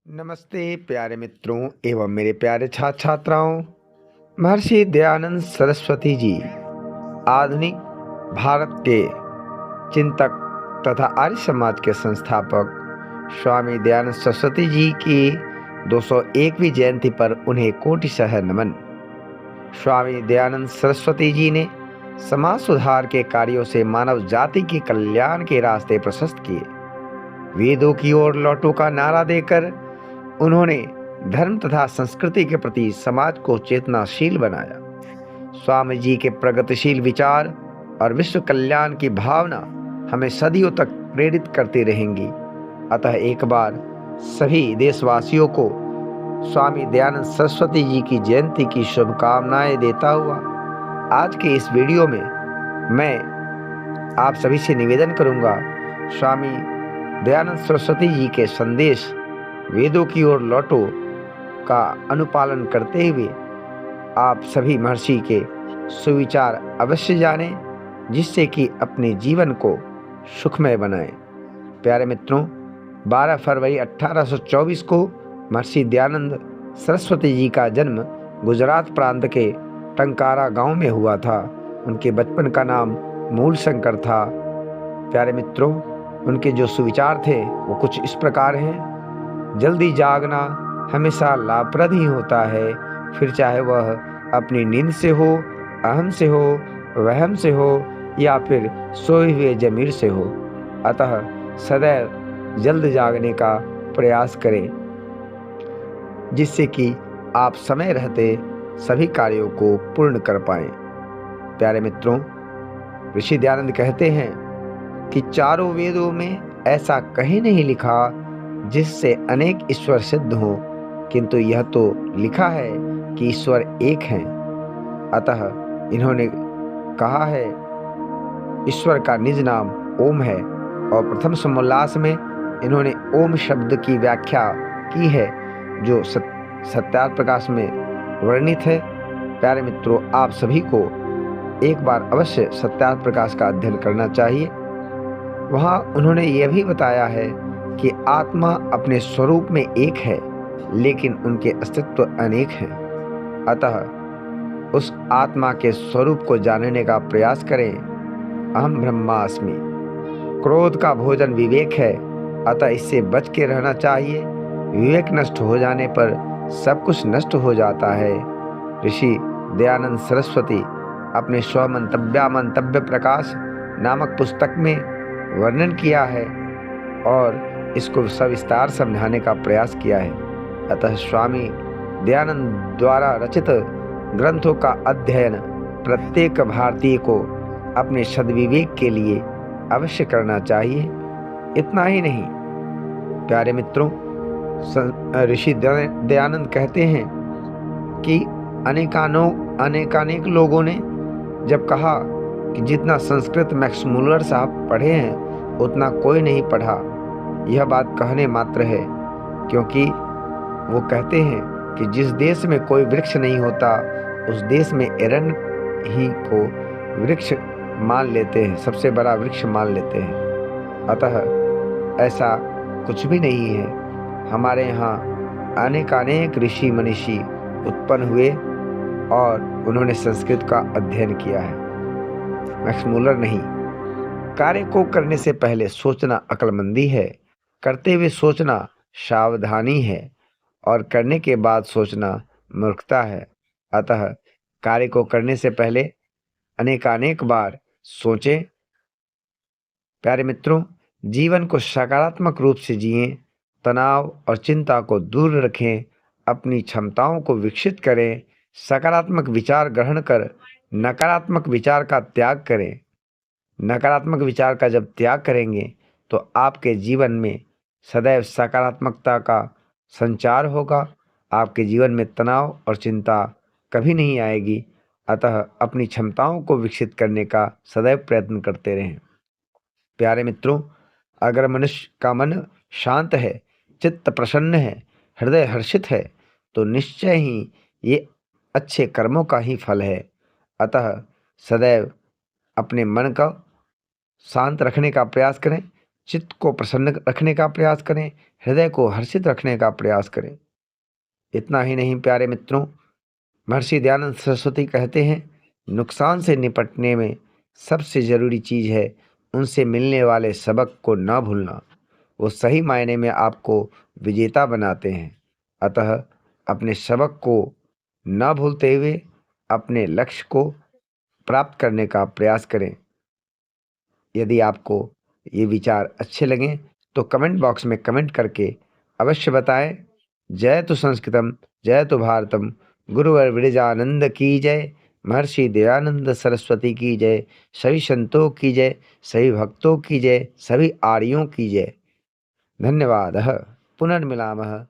नमस्ते प्यारे मित्रों एवं मेरे प्यारे छात्र छात्राओं। महर्षि दयानंद सरस्वती जी आधुनिक भारत के चिंतक तथा आर्य समाज के संस्थापक स्वामी दयानंद सरस्वती जी की 201वीं जयंती पर उन्हें कोटिशः नमन। स्वामी दयानंद सरस्वती जी ने समाज सुधार के कार्यों से मानव जाति के कल्याण के रास्ते प्रशस्त किए। वेदों की ओर लौटो का नारा देकर उन्होंने धर्म तथा संस्कृति के प्रति समाज को चेतनाशील बनाया। स्वामी जी के प्रगतिशील विचार और विश्व कल्याण की भावना हमें सदियों तक प्रेरित करती रहेंगी। अतः एक बार सभी देशवासियों को स्वामी दयानंद सरस्वती जी की जयंती की शुभकामनाएं देता हुआ आज के इस वीडियो में मैं आप सभी से निवेदन करूंगा, स्वामी दयानंद सरस्वती जी के संदेश वेदों की ओर लौटो का अनुपालन करते हुए आप सभी महर्षि के सुविचार अवश्य जानें, जिससे कि अपने जीवन को सुखमय बनाएं। प्यारे मित्रों, 12 फरवरी 1824 को महर्षि दयानंद सरस्वती जी का जन्म गुजरात प्रांत के टंकारा गांव में हुआ था। उनके बचपन का नाम मूल शंकर था। प्यारे मित्रों, उनके जो सुविचार थे वो कुछ इस प्रकार हैं। जल्दी जागना हमेशा लाभप्रद ही होता है, फिर चाहे वह अपनी नींद से हो, अहम से हो, वहम से हो या फिर सोए हुए जमीर से हो। अतः सदैव जल्द जागने का प्रयास करें, जिससे कि आप समय रहते सभी कार्यों को पूर्ण कर पाएं। प्यारे मित्रों, ऋषि दयानंद कहते हैं कि चारों वेदों में ऐसा कहीं नहीं लिखा जिससे अनेक ईश्वर सिद्ध हो, किंतु यह तो लिखा है कि ईश्वर एक हैं। अतः इन्होंने कहा है ईश्वर का निज नाम ओम है, और प्रथम समोल्लास में इन्होंने ओम शब्द की व्याख्या की है जो सत्यार्थ प्रकाश में वर्णित है। प्यारे मित्रों, आप सभी को एक बार अवश्य सत्यार्थ प्रकाश का अध्ययन करना चाहिए। वहाँ उन्होंने यह भी बताया है कि आत्मा अपने स्वरूप में एक है, लेकिन उनके अस्तित्व अनेक हैं। अतः उस आत्मा के स्वरूप को जानने का प्रयास करें। अहम ब्रह्मास्मि। क्रोध का भोजन विवेक है, अतः इससे बच के रहना चाहिए। विवेक नष्ट हो जाने पर सब कुछ नष्ट हो जाता है। ऋषि दयानंद सरस्वती अपने स्वमंतव्य प्रकाश नामक पुस्तक में वर्णन किया है और इसको सविस्तार समझाने का प्रयास किया है। अतः स्वामी दयानंद द्वारा रचित ग्रंथों का अध्ययन प्रत्येक भारतीय को अपने सद्विवेक के लिए अवश्य करना चाहिए। इतना ही नहीं, प्यारे मित्रों, ऋषि दयानंद कहते हैं कि अनेकानेक लोगों ने जब कहा कि जितना संस्कृत मैक्स मुलर साहब पढ़े हैं उतना कोई नहीं पढ़ा, यह बात कहने मात्र है, क्योंकि वो कहते हैं कि जिस देश में कोई वृक्ष नहीं होता उस देश में अरण्य ही को वृक्ष मान लेते हैं, सबसे बड़ा वृक्ष मान लेते हैं। अतः ऐसा कुछ भी नहीं है। हमारे यहाँ अनेकानेक ऋषि मनीषी उत्पन्न हुए और उन्होंने संस्कृत का अध्ययन किया है, मैक्स मुलर नहीं। कार्य को करने से पहले सोचना अक्लमंदी है, करते हुए सोचना सावधानी है, और करने के बाद सोचना मूर्खता है। अतः कार्य को करने से पहले अनेकानेक बार सोचें। प्यारे मित्रों, जीवन को सकारात्मक रूप से जिएं, तनाव और चिंता को दूर रखें, अपनी क्षमताओं को विकसित करें, सकारात्मक विचार ग्रहण कर नकारात्मक विचार का त्याग करें। नकारात्मक विचार का जब त्याग करेंगे तो आपके जीवन में सदैव सकारात्मकता का संचार होगा। आपके जीवन में तनाव और चिंता कभी नहीं आएगी। अतः अपनी क्षमताओं को विकसित करने का सदैव प्रयत्न करते रहें। प्यारे मित्रों, अगर मनुष्य का मन शांत है, चित्त प्रसन्न है, हृदय हर्षित है, तो निश्चय ही ये अच्छे कर्मों का ही फल है। अतः सदैव अपने मन का शांत रखने का प्रयास करें, चित्त को प्रसन्न रखने का प्रयास करें, हृदय को हर्षित रखने का प्रयास करें। इतना ही नहीं प्यारे मित्रों, महर्षि दयानंद सरस्वती कहते हैं, नुकसान से निपटने में सबसे ज़रूरी चीज़ है उनसे मिलने वाले सबक को न भूलना। वो सही मायने में आपको विजेता बनाते हैं। अतः अपने सबक को न भूलते हुए अपने लक्ष्य को प्राप्त करने का प्रयास करें। यदि आपको ये विचार अच्छे लगें तो कमेंट बॉक्स में कमेंट करके अवश्य बताएं। जय तो संस्कृतम, जय तो भारतम। गुरुवर विरजानंद की जय, महर्षि दयानंद सरस्वती की जय, सभी संतों की जय, सभी भक्तों की जय, सभी आर्यों की जय। धन्यवादः। पुनर्मिलामः।